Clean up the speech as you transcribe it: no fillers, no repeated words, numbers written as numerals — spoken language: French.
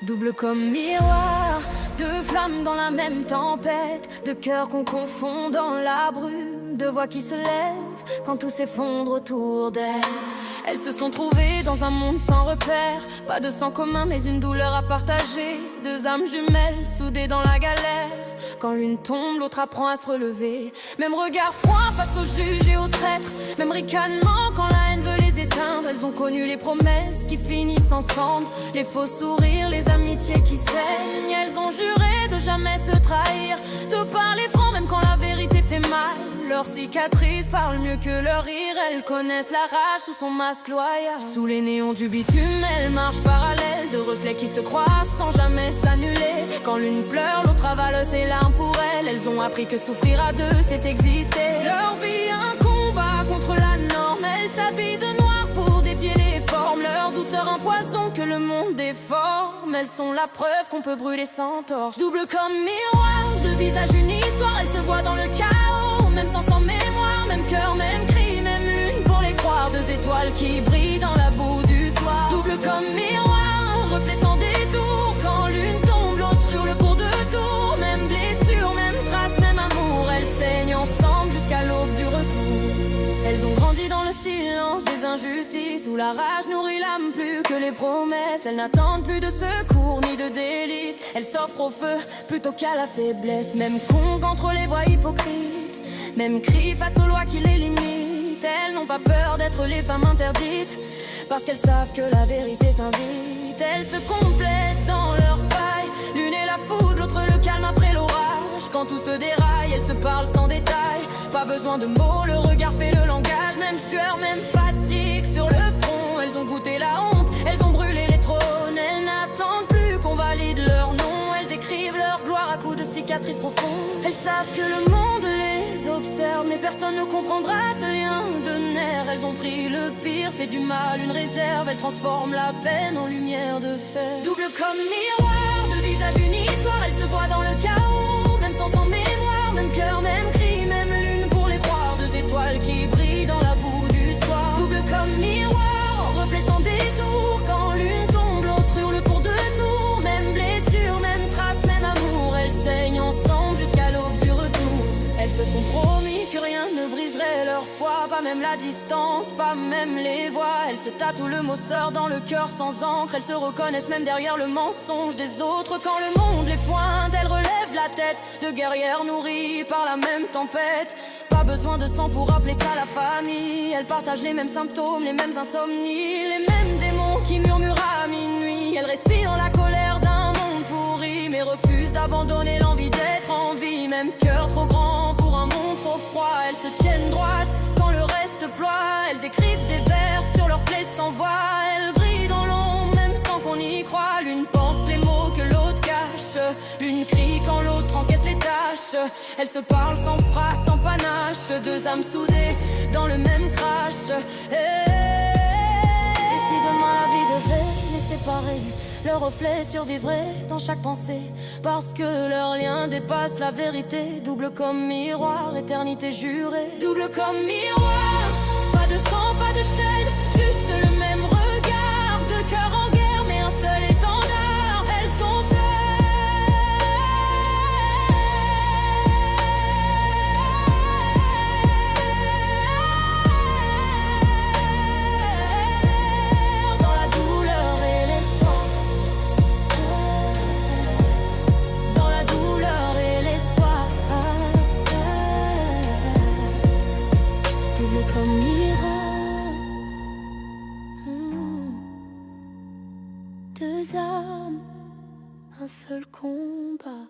Double comme miroir, deux flammes dans la même tempête, deux cœurs qu'on confond dans la brume, deux voix qui se lèvent quand tout s'effondre autour d'elles. Elles se sont trouvées dans un monde sans repère, pas de sang commun mais une douleur à partager, deux âmes jumelles soudées dans la galère. Quand l'une tombe, l'autre apprend à se relever. Même regard froid face aux juges et aux traîtres, même ricanement quand la haine veut les éteindre. Elles ont connu les promesses qui finissent ensemble, les faux sourires, les amitiés qui saignent. Elles ont juré de jamais se trahir, de parler franc même quand la vérité fait mal. Leurs cicatrices parlent mieux que leur rire. Elles connaissent la rage sous son masque loyal. Sous les néons du bitume, elles marchent parallèles, deux reflets qui se croisent sans jamais s'annuler. Quand l'une pleure, l'autre avale ses larmes pour elle. Elles ont appris que souffrir à deux, c'est exister. Leur vie, un combat contre la norme. Elles s'habillent de noir pour défier les formes. Leur douceur, un poison que le monde déforme. Elles sont la preuve qu'on peut brûler sans torche. Double comme miroir, deux visages, une histoire. Elles se voient dans le chaos, même sans mémoire. Même cœur, même cri, même lune pour les croire. Deux étoiles qui brillent dans la boue du soir. Double comme miroir, reflet sans détour. Quand l'une tombe, l'autre hurle pour deux tours. Même blessure, même trace, même amour. Elles saignent ensemble jusqu'à l'aube du retour. Elles ont grandi dans le silence des injustices, où la rage nourrit l'âme plus que les promesses. Elles n'attendent plus de secours ni de délices. Elles s'offrent au feu plutôt qu'à la faiblesse. Même con contre les voix hypocrites, même cri face aux lois qui les limitent. Elles n'ont pas peur d'être les femmes interdites, parce qu'elles savent que la vérité s'invite. Elles se complètent dans leurs failles, l'une est la foudre, l'autre le calme après l'orage. Quand tout se déraille, elles se parlent sans détail. Pas besoin de mots, le regard fait le langage. Même sueur, même fatigue sur le front. Elles ont goûté la honte, elles ont brûlé les trônes. Elles n'attendent plus qu'on valide leur nom. Elles écrivent leur gloire à coups de cicatrices profondes. Elles savent que le monde les observe, mais personne ne comprendra ce lien de nerfs. Elles ont pris le pire, fait du mal une réserve. Elles transforment la peine en lumière de fer. Double comme miroir, deux visages, une histoire. Elles se voient dans le chaos, même sans mémoire. Même cœur, même cri, même lune pour les croire. Deux étoiles qui brillent dans la boue du soir. Double comme miroir, reflet sans détour. Quand l'une tombe, l'autre hurle pour deux tours. Même blessure, même trace, même amour. Elles saignent ensemble jusqu'à l'aube du retour. Elles se sont promis que rien ne briserait leur foi, pas même la distance, pas même les voix. Elles se tatouent le mot sœur dans le cœur sans encre. Elles se reconnaissent même derrière le mensonge des autres. Quand le monde les pointe, elles relèvent la tête, de guerrières nourries par la même tempête. Pas besoin de sang pour appeler ça la famille. Elles partagent les mêmes symptômes, les mêmes insomnies, les mêmes démons qui murmurent à minuit. Elles respirent la colère d'un monde pourri, mais refusent d'abandonner l'envie d'être en vie. Même cœur trop grand pour un monde trop froid. Elles se tiennent droites quand le reste ploie. Elles écrivent des vers sur leurs plaies sans voix. Elles brillent dans l'ombre même sans qu'on y croie. L'une pense les mots que l'autre cache, l'une crie quand l'autre encaisse les tâches. Elles se parlent sans phrase, sans panache, deux âmes soudées dans le même crash. Et si demain la vie devait les séparer, leur reflet survivrait dans chaque pensée, parce que leur lien dépasse la vérité. Double comme miroir, éternité jurée. Double comme miroir, pas de sang, pas de chaîne, juste le même regard. Deux cœurs en guerre, mais un seul étendard. Elles sont seules dans la douleur et l'espoir. Dans la douleur et l'espoir. Double comme miroir, deux âmes, un seul combat.